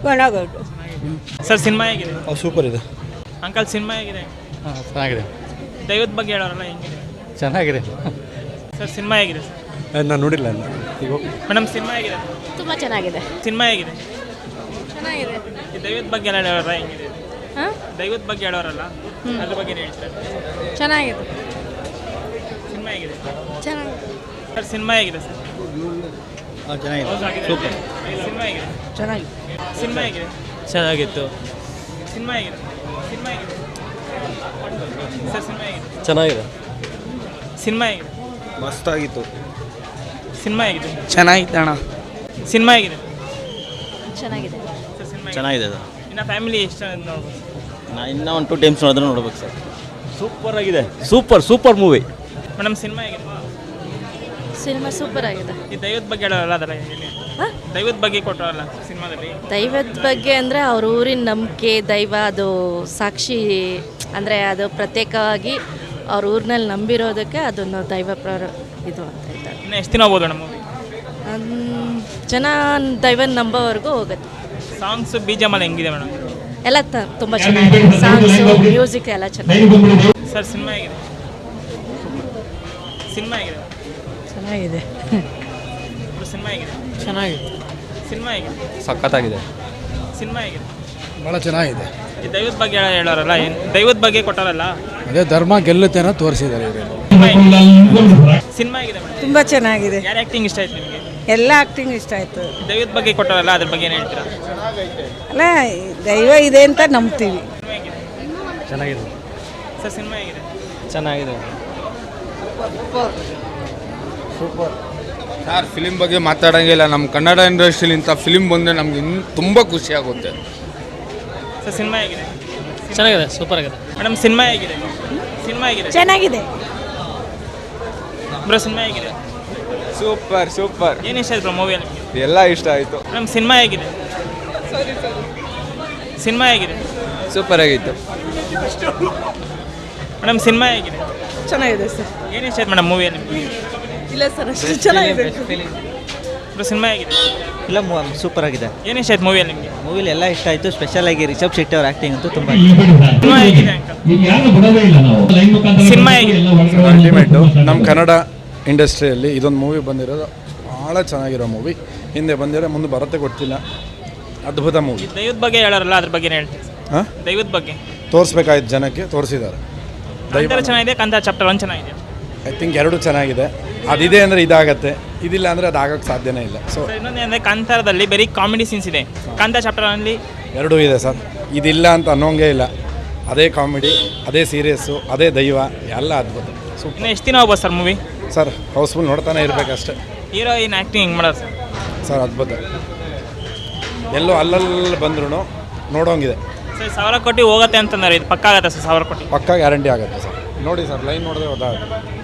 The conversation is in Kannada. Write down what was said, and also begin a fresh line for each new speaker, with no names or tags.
ಚೆನ್ನಾಗೈತೆ
ಸರ್ ಸಿನಿಮಾ ಹೇಗಿದೆ?
ಸೂಪರ್ ಇದೆ.
ಅಂಕಲ್ ಸಿನಿಮಾ ಹೇಗಿದೆ?
ಹಾಂ ಚೆನ್ನಾಗಿದೆ.
ದೈವದ ಬಗ್ಗೆ ಹೇಳೋರಲ್ಲ ಹೆಂಗಿದೆ?
ಚೆನ್ನಾಗಿದೆ.
ಸರ್ ಸಿನಿಮಾ ಹೇಗಿದೆ ಸರ್?
ನಾನು ನೋಡಿಲ್ಲ ಈಗ.
ಮೇಡಮ್ ಸಿನಿಮಾ ಹೇಗಿದೆ?
ತುಂಬ ಚೆನ್ನಾಗಿದೆ.
ಸಿನಿಮಾ ಹೇಗಿದೆ?
ಚೆನ್ನಾಗಿದೆ.
ಈ ದೈವದ ಬಗ್ಗೆ ಎಲ್ಲ ಹೇಳೋರ ಹೆಂಗಿದೆ?
ಹಾಂ
ದೈವದ ಬಗ್ಗೆ ಹೇಳೋರಲ್ಲ ಅದ್ರ ಬಗ್ಗೆ ಹೇಳ್ತಾರೆ.
ಚೆನ್ನಾಗಿದೆ.
ಸಿನಿಮಾ ಹೇಗಿದೆ?
ಚೆನ್ನಾಗಿದೆ.
ಸರ್ ಸಿನಿಮಾ ಹೇಗಿದೆ ಸರ್?
ಚೆನ್ನಾಗಿದೆ. ಸೂಪರ್.
ಸಿನಿಮಾ ಹೇಗಿದೆ?
ಚೆನ್ನಾಗಿದೆ.
ಸಿನಿಮಾ ಹೇಗಿದೆ?
ಚೆನ್ನಾಗಿತ್ತು.
ಸಿನಿಮಾ ಹೇಗಿದೆ? ಸಿನಿಮಾ ಹೇಗಿದೆ? ಸರ್ ಸಿನಿಮಾ ಹೇಗಿದೆ?
ಚೆನ್ನಾಗಿದೆ.
ಸಿನಿಮಾ ಹೇಗಿದೆ?
ಮಸ್ತಾಗಿತ್ತು.
ಸಿನಿಮಾ ಹೇಗಿದೆ?
ಚೆನ್ನಾಗಿತ್ತು ಅಣ್ಣ.
ಸಿನಿಮಾ ಹೇಗಿದೆ?
ಚೆನ್ನಾಗಿದೆ.
ಸರ್ ಸಿನಿಮಾ
ಚೆನ್ನಾಗಿದೆ ಅದು.
ಇನ್ನು ಫ್ಯಾಮಿಲಿ ಎಷ್ಟು ನೋಡ್ಬೋದು?
ನಾ ಇನ್ನೂ 1-2 ಟೈಮ್ಸ್ ನೋಡಿದ್ರೆ ನೋಡ್ಬೇಕು ಸರ್. ಸೂಪರ್ ಆಗಿದೆ. Super movie.
ಮೇಡಮ್ ಸಿನಿಮಾ ಹೇಗಿದೆ?
ಸಿನಿಮಾ ಸೂಪರ್ ಆಗಿದೆ.
ಈ ದೈವದ ಬಗ್ಗೆ ಹೇಳೋರಲ್ಲ ಅದರ ಹೇಳಿ.
ಹಾಂ
ದೈವದ ಬಗ್ಗೆ ಕೊಟ್ಟರಲ್ಲ ಸಿನಿಮಾದಲ್ಲಿ.
ದೈವದ ಬಗ್ಗೆ ಅಂದರೆ ಅವ್ರ ಊರಿನ ನಂಬಿಕೆ ದೈವ ಅದು ಸಾಕ್ಷಿ ಅಂದರೆ ಅದು ಪ್ರತ್ಯೇಕವಾಗಿ ಅವ್ರ ಊರಿನಲ್ಲಿ ನಂಬಿರೋದಕ್ಕೆ ಅದನ್ನು ದೈವ ಇದು ಅಂತ ಹೇಳ್ತಾರೆ.
ಇನ್ನು ಎಷ್ಟು ದಿನ ಹೋಗ್ಬೋದು ನಮ್ಮ ಮೂವಿ?
ಜನ ದೈವನ ನಂಬೋವರೆಗೂ ಹೋಗುತ್ತೆ.
ಸಾಂಗ್ಸ್ ಬೀಜಮಲ್ಲ ಹೆಂಗಿದೆ ಮೇಡಮ್?
ಎಲ್ಲ ತುಂಬ ಚೆನ್ನಾಗಿದೆ. ಸಾಂಗ್ಸು ಮ್ಯೂಸಿಕ್ ಎಲ್ಲ ಚೆನ್ನಾಗಿದೆ.
ಸರ್ ಸಿನಿಮಾ ಹೇಗಿದೆ? ಸಿನಿಮಾ ಹೇಗಿದೆ?
ಚೆನ್ನಾಗಿದೆ.
ಸಿನಿಮಾ ಹೇಗಿದೆ?
ಚೆನ್ನಾಗಿದೆ.
ಸಿನಿಮಾ ಹೇಗಿದೆ?
ಸಖತ್ತಾಗಿದೆ.
ಸಿನಿಮಾ ಹೇಗಿದೆ?
ಭಾಳ ಚೆನ್ನಾಗಿದೆ.
ಈ ದೈವದ ಬಗ್ಗೆ ಹೇಳೋರಲ್ಲ ಏನು ದೈವದ ಬಗ್ಗೆ ಕೊಟ್ಟಾರಲ್ಲ
ಅದೇ ಧರ್ಮ ಗೆಲ್ಲುತ್ತೇನೋ ತೋರಿಸಿದ್ದಾರೆ ಇವರು.
ಸಿನಿಮಾ ಹೇಗಿದೆ ಮೇಡಮ್?
ತುಂಬ ಚೆನ್ನಾಗಿದೆ.
ಯಾರು ಆ್ಯಕ್ಟಿಂಗ್ ಇಷ್ಟ ಆಯ್ತು ನಿಮಗೆ?
ಎಲ್ಲ ಆ್ಯಕ್ಟಿಂಗ್ ಇಷ್ಟ ಆಯಿತು.
ದೈವದ ಬಗ್ಗೆ ಕೊಟ್ಟಾರಲ್ಲ ಅದ್ರ ಬಗ್ಗೆ ಏನು ಹೇಳ್ತೀರಾ?
ಅಲ್ಲ ದೈವ ಇದೆ ಅಂತ ನಂಬ್ತೀವಿ.
ಸಿನಿಮಾ ಹೇಗಿದೆ?
ಚೆನ್ನಾಗಿದೆ.
ಸರ್ ಸಿನಿಮಾ ಹೇಗಿದೆ?
ಚೆನ್ನಾಗಿದೆ.
ಸೂಪರ್. ಸರ್ ಫಿಲಿಮ್ ಬಗ್ಗೆ ಮಾತಾಡೋಂಗಿಲ್ಲ. ನಮ್ಮ ಕನ್ನಡ ಇಂಡಸ್ಟ್ರಿಲಿ ಇಂಥ ಫಿಲಿಮ್ ಬಂದರೆ ನಮ್ಗೆ ಇನ್ನೂ ತುಂಬ ಖುಷಿ ಆಗುತ್ತೆ.
ಸರ್ ಸಿನಿಮಾ ಹೇಗಿದೆ?
ಚೆನ್ನಾಗಿದೆ. ಸೂಪರ್ ಆಗಿದೆ.
ಮೇಡಮ್ ಸಿನಿಮಾ ಹೇಗಿದೆ? ಸಿನಿಮಾ ಹೇಗಿದೆ?
ಚೆನ್ನಾಗಿದೆ.
ಬ್ರೋ ಸಿನಿಮಾ ಹೇಗಿದೆ?
ಸೂಪರ್.
ಏನು ಇಷ್ಟ ಆಯ್ತು ಬ್ರೋ ಮೂವಿಯಲ್ಲಿ ನಿಮಗೆ?
ಎಲ್ಲ ಇಷ್ಟ ಆಯಿತು.
ಮೇಡಮ್ ಸಿನಿಮಾ ಹೇಗಿದೆ? ಸಿನಿಮಾ ಹೇಗಿದೆ?
ಸೂಪರ್ ಆಗಿತ್ತು.
ಮೇಡಮ್ ಸಿನಿಮಾ ಹೇಗಿದೆ?
ಚೆನ್ನಾಗಿದೆ ಸರ್.
ಏನು ಇಷ್ಟ ಆಯ್ತು ಮೇಡಮ್ ಮೂವಿಯಲ್ಲಿ ನಿಮಗೆ?
ಇಲ್ಲ ಸರ್ ಅಷ್ಟು ಚೆನ್ನಾಗಿದೆ.
ಬ್ರೋ ಸಿನಿಮಾ ಹೇಗಿದೆ?
ಫಿಲಮ್ ಸೂಪರ್ ಆಗಿದೆ.
ಏನು ಇಷ್ಟ ಆಯ್ತು ಮೂವಿಯಲ್ಲಿ ನಿಮಗೆ?
ಮೂವಿಲಿ ಎಲ್ಲ ಇಷ್ಟ ಆಯಿತು. ಸ್ಪೆಷಲ್ ಆಗಿ ರಿಷಬ್ ಶೆಟ್ಟಿ ಅವ್ರ ಆ್ಯಕ್ಟಿಂಗ್ ಅಂತೂ ತುಂಬ
ಸಿನಿಮಾ ಹೇಗಿದೆ ಅಂಕಲ್? ಸಿನಿಮಾ ಹೇಗಿದೆ?
ಅಲ್ಟಿಮೇಟು. ನಮ್ಮ ಕನ್ನಡ ಇಂಡಸ್ಟ್ರಿಯಲ್ಲಿ ಇದೊಂದು ಮೂವಿ ಬಂದಿರೋದು ಭಾಳ ಚೆನ್ನಾಗಿರೋ ಮೂವಿ. ಹಿಂದೆ ಬಂದಿರೋ ಮುಂದೆ ಬರುತ್ತೆ ಗೊತ್ತಿಲ್ಲ. ಅದ್ಭುತ ಮೂವಿ.
ಈ ದೈವದ ಬಗ್ಗೆ ಹೇಳೋರಲ್ಲ ಅದ್ರ ಬಗ್ಗೆ ಹೇಳ್ತೀವಿ.
ಹಾಂ
ದೈವದ ಬಗ್ಗೆ
ತೋರಿಸ್ಬೇಕಾಯ್ತು ಜನಕ್ಕೆ, ತೋರಿಸಿದ್ದಾರೆ.
ಕಾಂತಾರ ಚೆನ್ನಾಗಿದೆ, ಕಾಂತಾರ ಚಾಪ್ಟರ್ 1 ಚೆನ್ನಾಗಿದೆ.
ಐ ಥಿಂಕ್ ಎರಡೂ ಚೆನ್ನಾಗಿದೆ. ಅದಿದೆ ಅಂದರೆ ಇದಾಗತ್ತೆ, ಇದಿಲ್ಲ ಅಂದರೆ ಅದು ಆಗೋಕ್ಕೆ ಸಾಧ್ಯನೇ ಇಲ್ಲ. ಸೊ
ಇನ್ನೊಂದು ಅಂದರೆ ಕಾಂತಾರದಲ್ಲಿ ಬರೀ ಕಾಮಿಡಿ ಸೀನ್ಸ್ ಇದೆ. ಕಾಂತಾರ ಚಾಪ್ಟರ್ 1
ಎರಡೂ ಇದೆ ಸರ್. ಇದಿಲ್ಲ ಅಂತ ಅನ್ನೋಂಗೇ ಇಲ್ಲ. ಅದೇ ಕಾಮಿಡಿ, ಅದೇ ಸೀರಿಯಸ್ಸು, ಅದೇ ದೈವ, ಎಲ್ಲ ಅದ್ಭುತ. ಸೂಪರ್.
ಇನ್ನು ಎಷ್ಟು ದಿನ ಹೋಗ್ಬೋದು ಸರ್ ಮೂವಿ?
ಸರ್ ಹೌಸ್ಫುಲ್ ನೋಡ್ತಾನೆ ಇರಬೇಕಷ್ಟೆ.
ಹೀರೋಯಿನ್ ಆ್ಯಕ್ಟಿಂಗ್ ಹೆಂಗೆ ಮಾಡೋದು ಸರ್?
ಸರ್ ಅದ್ಭುತ. ಎಲ್ಲೋ ಅಲ್ಲಲ್ಲಿ ಬಂದ್ರೂ ನೋಡೋಂಗಿದೆ.
ಸರ್ 1000 ಕೋಟಿ ಹೋಗುತ್ತೆ ಅಂತಂದ್ರೆ ಇದು ಪಕ್ಕ ಆಗುತ್ತೆ ಸರ್? 1000 ಕೋಟಿ
ಪಕ್ಕಾ ಗ್ಯಾರಂಟಿ ಆಗುತ್ತೆ ಸರ್. ನೋಡಿ ಸರ್, ಲೈನ್ ನೋಡಿದ್ರೆ ಗೊತ್ತಾಗುತ್ತೆ.